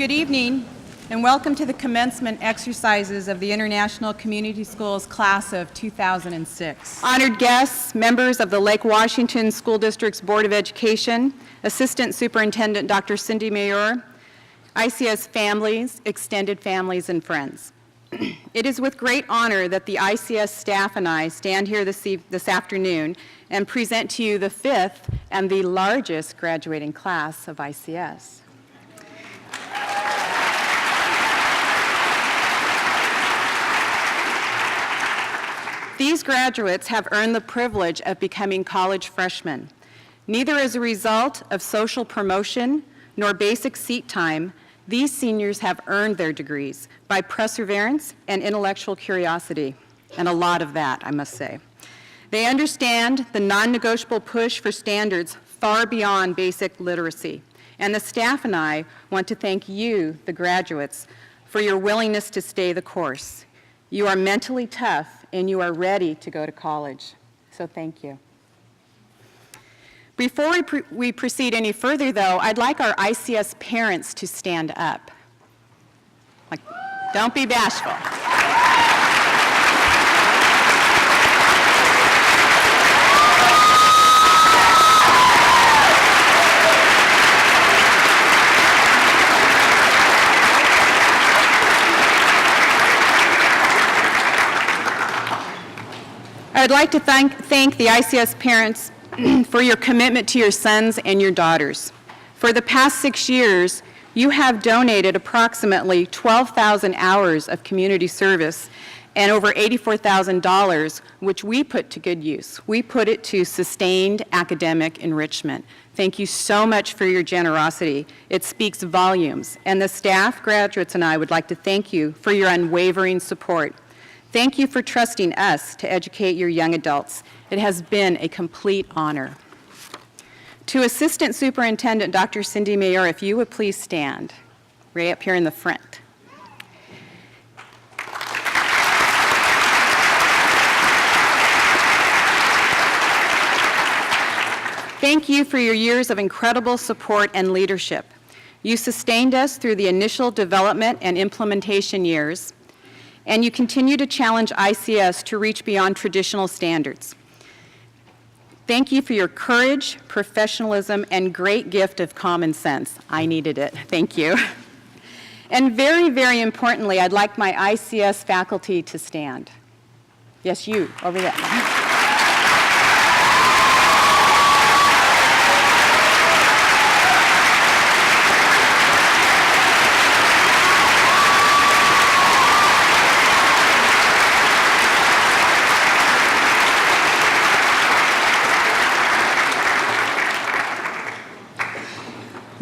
Good evening, and welcome to the commencement exercises of the International Community Schools class of 2006. Honored guests, members of the Lake Washington School District's Board of Education, Assistant Superintendent Dr. Cindy Mayor, ICS families, extended families, and friends. It is with great honor that the ICS staff and I stand here this afternoon and present to you the fifth and the largest graduating class of ICS. These graduates have earned the privilege of becoming college freshmen, neither as a result of social promotion nor basic seat time. These seniors have earned their degrees by perseverance and intellectual curiosity, and a lot of that, I must say. They understand the non-negotiable push for standards far beyond basic literacy, and the staff and I want to thank you, the graduates, for your willingness to stay the course. You are mentally tough, and you are ready to go to college, so thank you. Before we proceed any further, though, I'd like our ICS parents to stand up. Don't be bashful. I would like to thank the ICS parents for your commitment to your sons and your daughters. For the past 6 years, you have donated approximately 12,000 hours of community service and over $84,000, which we put to good use. We put it to sustained academic enrichment. Thank you so much for your generosity. It speaks volumes. And the staff, graduates, and I would like to thank you for your unwavering support. Thank you for trusting us to educate your young adults. It has been a complete honor. To Assistant Superintendent Dr. Cindy Mayor, if you would please stand, right up here in the front. Thank you for your years of incredible support and leadership. You sustained us through the initial development and implementation years, and you continue to challenge ICS to reach beyond traditional standards. Thank you for your courage, professionalism, and great gift of common sense. I needed it. Thank you. And very, very importantly, I'd like my ICS faculty to stand. Yes, you, over there.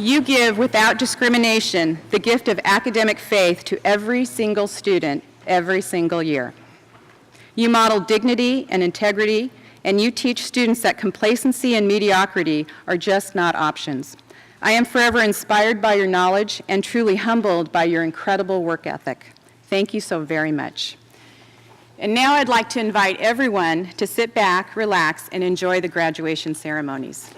You give, without discrimination, the gift of academic faith to every single student, every single year. You model dignity and integrity, and you teach students that complacency and mediocrity are just not options. I am forever inspired by your knowledge and truly humbled by your incredible work ethic. Thank you so very much. And now I'd like to invite everyone to sit back, relax, and enjoy the graduation ceremonies.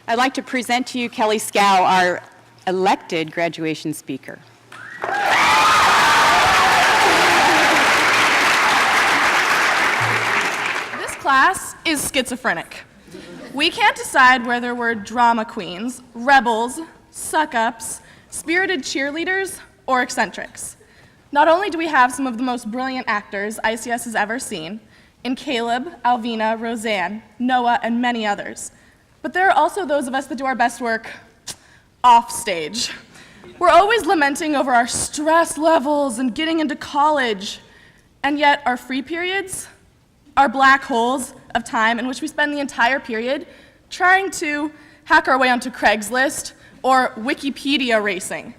I'd like to present to you Kelly Scow, our elected graduation speaker. This class is schizophrenic. We can't decide whether we're drama queens, rebels, suck-ups, spirited cheerleaders, or eccentrics. Not only do we have some of the most brilliant actors ICS has ever seen, in Caleb, Alvina, Roseanne, Noah, and many others, but there are also those of us that do our best work off stage. We're always lamenting over our stress levels and getting into college, and yet our free periods are black holes of time in which we spend the entire period trying to hack our way onto Craigslist or Wikipedia racing.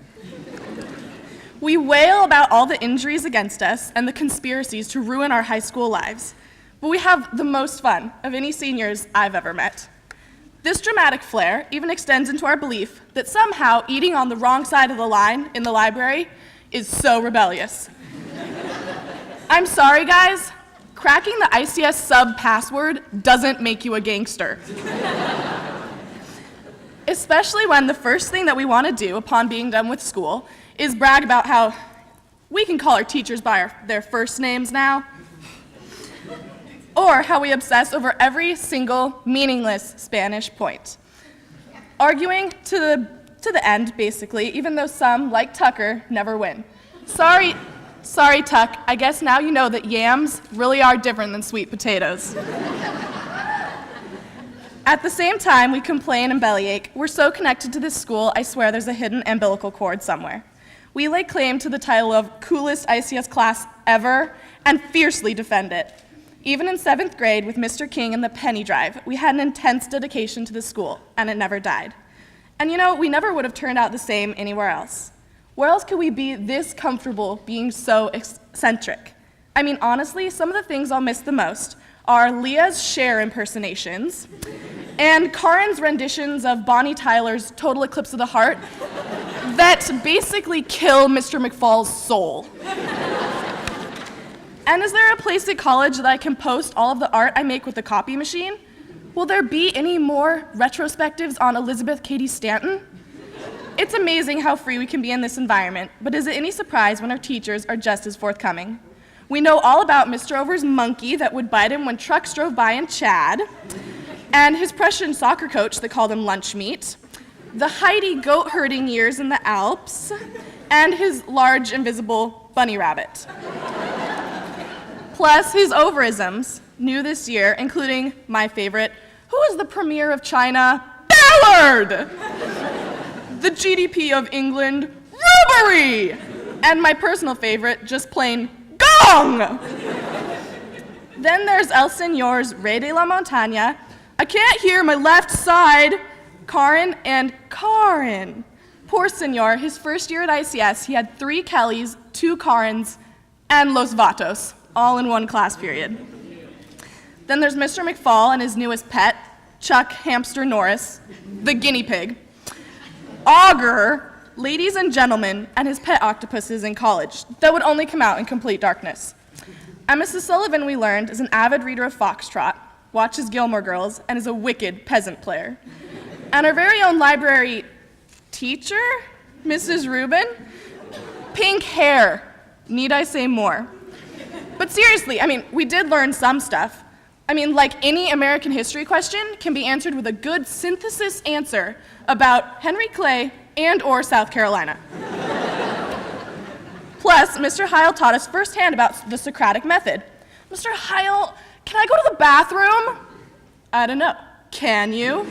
We wail about all the injuries against us and the conspiracies to ruin our high school lives, but we have the most fun of any seniors I've ever met. This dramatic flair even extends into our belief that somehow eating on the wrong side of the line in the library is so rebellious. I'm sorry, guys. Cracking the ICS sub password doesn't make you a gangster. Especially when the first thing that we want to do upon being done with school is brag about how we can call our teachers by their first names now, or how we obsess over every single meaningless Spanish point. Arguing to the end, basically, even though some, like Tucker, never win. Sorry, Tuck, I guess now you know that yams really are different than sweet potatoes. At the same time we complain and bellyache, we're so connected to this school, I swear there's a hidden umbilical cord somewhere. We lay claim to the title of coolest ICS class ever and fiercely defend it. Even in 7th grade with Mr. King and the penny drive, we had an intense dedication to the school, and it never died. And you know, we never would have turned out the same anywhere else. Where else could we be this comfortable being so eccentric? I mean, honestly, some of the things I'll miss the most are Leah's Cher impersonations and Karen's renditions of Bonnie Tyler's Total Eclipse of the Heart that basically kill Mr. McFall's soul. And is there a place at college that I can post all of the art I make with the copy machine? Will there be any more retrospectives on Elizabeth Cady Stanton? It's amazing how free we can be in this environment, but is it any surprise when our teachers are just as forthcoming? We know all about Mr. Over's monkey that would bite him when trucks drove by in Chad, and his Prussian soccer coach that called him lunch meat, the Heidi goat herding years in the Alps, and his large invisible bunny rabbit. Plus his overisms, new this year, including my favorite, who is the premier of China? Ballard! The GDP of England, rubbery! And my personal favorite, just plain gong! Then there's El Señor's Rey de la Montaña, I can't hear my left side, Karen and Karen. Poor Señor, his first year at ICS, he had 3 Kellys, 2 Karens, and Los Vatos, all in one class period. Then there's Mr. McFall and his newest pet, Chuck Hamster Norris, the guinea pig. Augur, ladies and gentlemen, and his pet octopuses in college that would only come out in complete darkness. And Mrs. Sullivan, we learned, is an avid reader of Foxtrot, watches Gilmore Girls, and is a wicked peasant player. And our very own library teacher, Mrs. Rubin, pink hair, need I say more? But seriously, I mean, we did learn some stuff. I mean, like any American history question can be answered with a good synthesis answer about Henry Clay and or South Carolina. Plus, Mr. Heil taught us firsthand about the Socratic method. Mr. Heil, can I go to the bathroom? I don't know. Can you?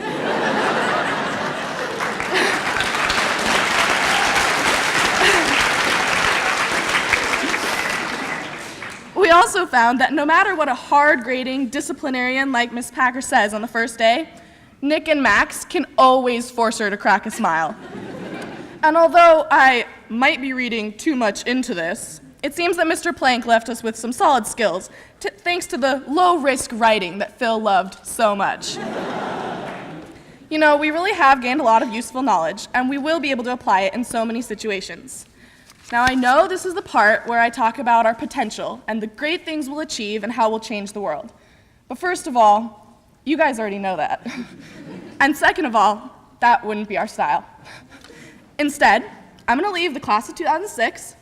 We also found that no matter what a hard-grading disciplinarian like Miss Packer says on the first day, Nick and Max can always force her to crack a smile. And although I might be reading too much into this, it seems that Mr. Plank left us with some solid skills, thanks to the low-risk writing that Phil loved so much. You know, we really have gained a lot of useful knowledge, and we will be able to apply it in so many situations. Now, I know this is the part where I talk about our potential and the great things we'll achieve and how we'll change the world. But first of all, you guys already know that. And second of all, that wouldn't be our style. Instead, I'm going to leave the class of 2006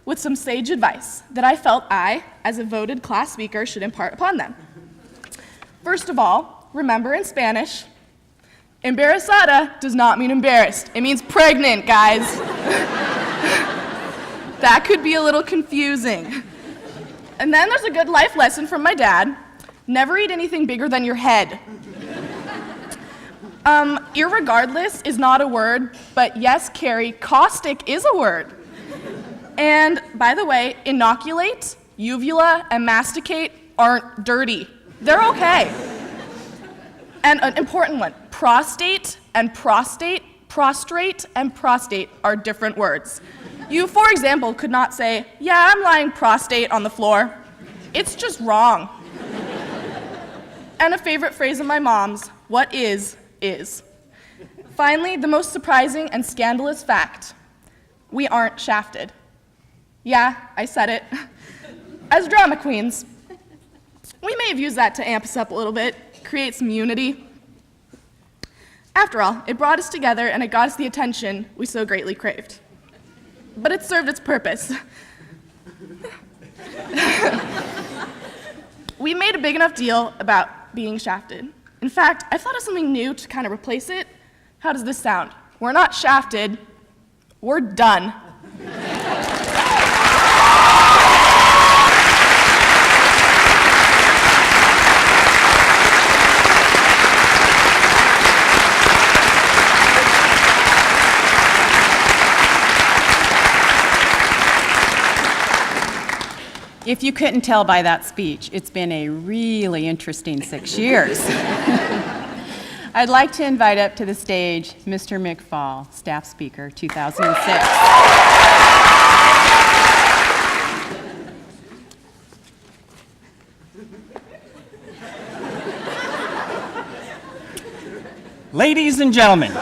with some sage advice that I felt I, as a voted class speaker, should impart upon them. First of all, remember in Spanish, embarazada does not mean embarrassed. It means pregnant, guys. That could be a little confusing. And then there's a good life lesson from my dad. Never eat anything bigger than your head. Irregardless is not a word, but yes, Carrie, caustic is a word. And by the way, inoculate, uvula, and masticate aren't dirty. They're okay. And an important one, prostate and prostrate are different words. You, for example, could not say, yeah, I'm lying prostrate on the floor. It's just wrong. And a favorite phrase of my mom's, what is. Finally, the most surprising and scandalous fact, we aren't shafted. Yeah, I said it. as drama queens. We may have used that to amp us up a little bit, create some unity. After all, it brought us together and it got us the attention we so greatly craved. But it served its purpose. We made a big enough deal about being shafted. In fact, I thought of something new to kind of replace it. How does this sound? We're not shafted, we're done. If you couldn't tell by that speech, it's been a really interesting 6 years. I'd like to invite up to the stage Mr. McFall, Staff Speaker, 2006. Ladies and gentlemen,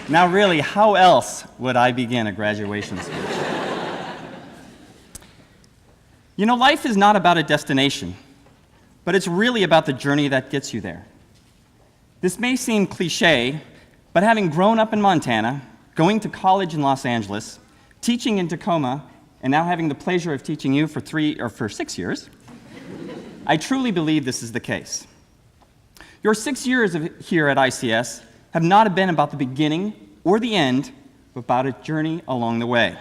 now really, how else would I begin a graduation speech? You know, life is not about a destination, but it's really about the journey that gets you there. This may seem cliche, but having grown up in Montana, going to college in Los Angeles, teaching in Tacoma, and now having the pleasure of teaching you for 6 years, I truly believe this is the case. Your 6 years here at ICS have not been about the beginning or the end, but about a journey along the way.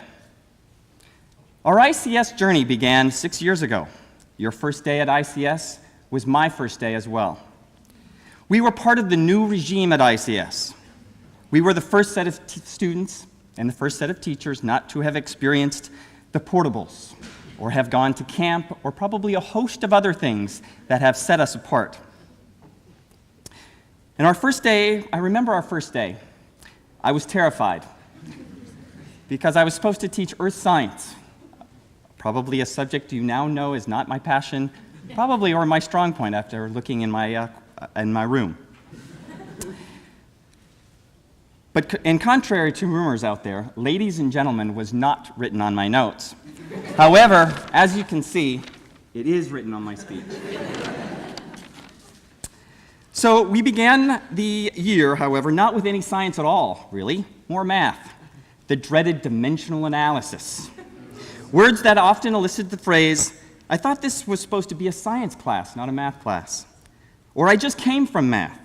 Our ICS journey began 6 years ago. Your first day at ICS was my first day as well. We were part of the new regime at ICS. We were the first set of students and the first set of teachers not to have experienced the portables, or have gone to camp, or probably a host of other things that have set us apart. And our first day, I remember our first day, I was terrified because I was supposed to teach earth science, probably a subject you now know is not my passion, probably or my strong point after looking in my room. But in contrary to rumors out there, ladies and gentlemen was not written on my notes. However, as you can see, it is written on my speech. So we began the year, however, not with any science at all, really, more math, the dreaded dimensional analysis. Words that often elicit the phrase, "I thought this was supposed to be a science class, not a math class," or "I just came from math."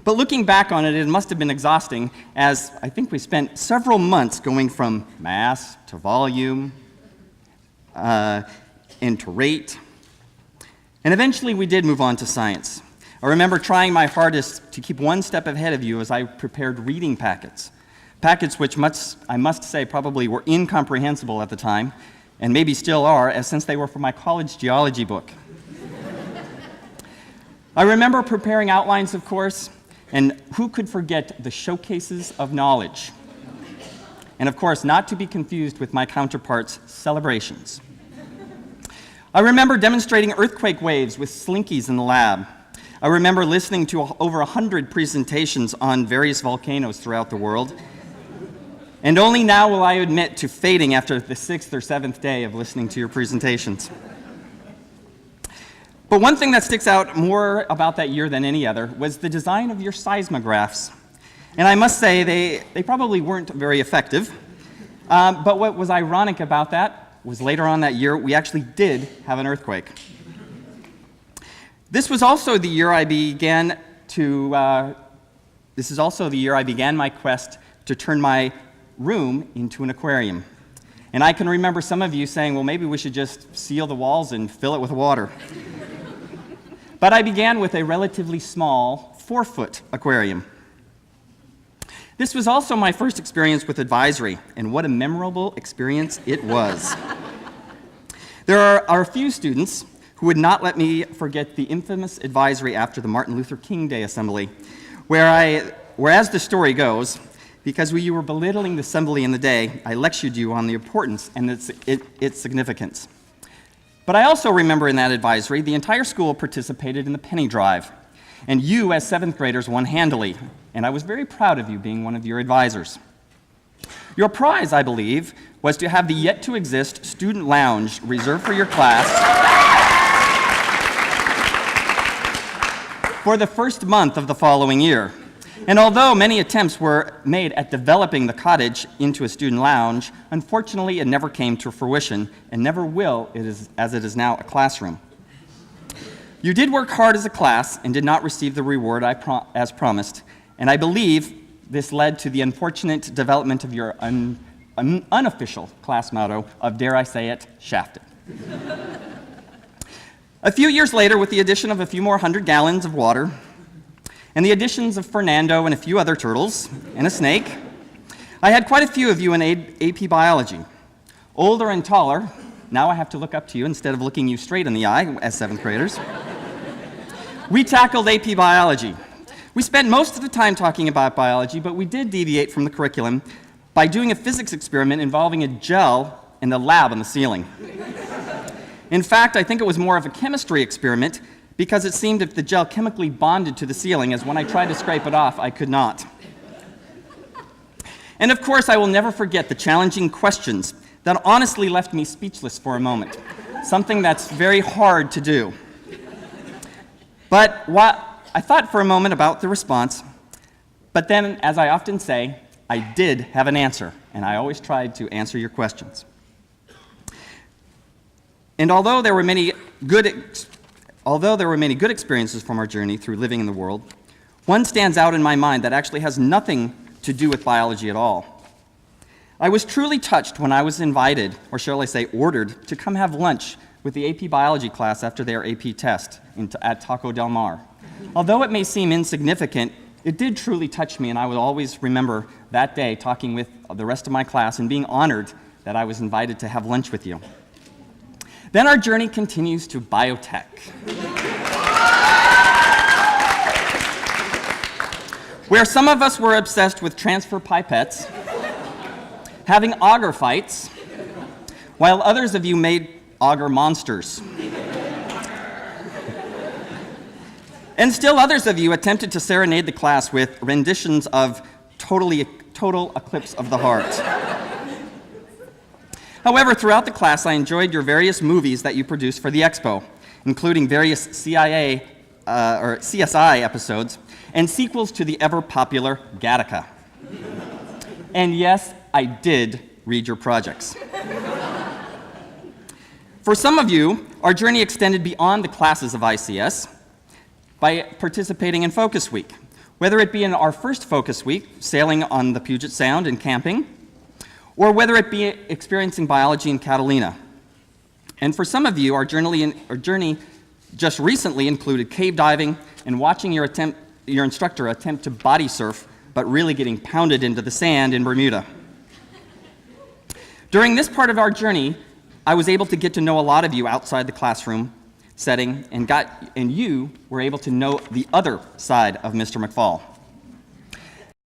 But looking back on it, it must have been exhausting, as I think we spent several months going from mass to volume, and to rate. And eventually we did move on to science. I remember trying my hardest to keep one step ahead of you as I prepared reading packets which I must say probably were incomprehensible at the time, and maybe still are, since they were from my college geology book. I remember preparing outlines, of course, and who could forget the showcases of knowledge? And of course, not to be confused with my counterparts' celebrations. I remember demonstrating earthquake waves with slinkies in the lab. I remember listening to over 100 presentations on various volcanoes throughout the world. And only now will I admit to fading after the 6th or 7th day of listening to your presentations. But one thing that sticks out more about that year than any other was the design of your seismographs. And I must say, they probably weren't very effective. But what was ironic about that was later on that year, we actually did have an earthquake. This was also the year I began my quest to turn my room into an aquarium. And I can remember some of you saying, well, maybe we should just seal the walls and fill it with water. But I began with a relatively small 4-foot aquarium. This was also my first experience with advisory, and what a memorable experience it was. There are a few students who would not let me forget the infamous advisory after the Martin Luther King Day assembly, where as the story goes, because you were belittling the assembly in the day, I lectured you on the importance and its significance. But I also remember in that advisory, the entire school participated in the penny drive, and you as 7th graders won handily, and I was very proud of you being one of your advisors. Your prize, I believe, was to have the yet-to-exist student lounge reserved for your class for the first month of the following year. And although many attempts were made at developing the cottage into a student lounge, unfortunately it never came to fruition and never will, as it is now a classroom. You did work hard as a class and did not receive the reward as promised, and I believe this led to the unfortunate development of your unofficial class motto of, dare I say it, shafted. A few years later, with the addition of a few more 100 gallons of water, and the additions of Fernando and a few other turtles, and a snake, I had quite a few of you in AP Biology. Older and taller, now I have to look up to you instead of looking you straight in the eye as 7th graders. We tackled AP Biology. We spent most of the time talking about biology, but we did deviate from the curriculum by doing a physics experiment involving a gel in the lab on the ceiling. In fact, I think it was more of a chemistry experiment because it seemed if the gel chemically bonded to the ceiling, as when I tried to scrape it off, I could not. And of course, I will never forget the challenging questions that honestly left me speechless for a moment, something that's very hard to do. But I thought for a moment about the response, but then, as I often say, I did have an answer, and I always tried to answer your questions. And although there were many good experiences from our journey through living in the world, one stands out in my mind that actually has nothing to do with biology at all. I was truly touched when I was invited, or shall I say ordered, to come have lunch with the AP Biology class after their AP test at Taco Del Mar. Although it may seem insignificant, it did truly touch me, and I will always remember that day talking with the rest of my class and being honored that I was invited to have lunch with you. Then our journey continues to biotech, where some of us were obsessed with transfer pipettes, having auger fights, while others of you made auger monsters. And still others of you attempted to serenade the class with renditions of Total Eclipse of the Heart. However, throughout the class, I enjoyed your various movies that you produced for the expo, including various CSI episodes and sequels to the ever-popular Gattaca. And yes, I did read your projects. For some of you, our journey extended beyond the classes of ICS by participating in Focus Week, whether it be in our first Focus Week, sailing on the Puget Sound and camping, or whether it be experiencing biology in Catalina. And for some of you, our journey just recently included cave diving and watching your instructor attempt to body surf, but really getting pounded into the sand in Bermuda. During this part of our journey, I was able to get to know a lot of you outside the classroom setting, and you were able to know the other side of Mr. McFall.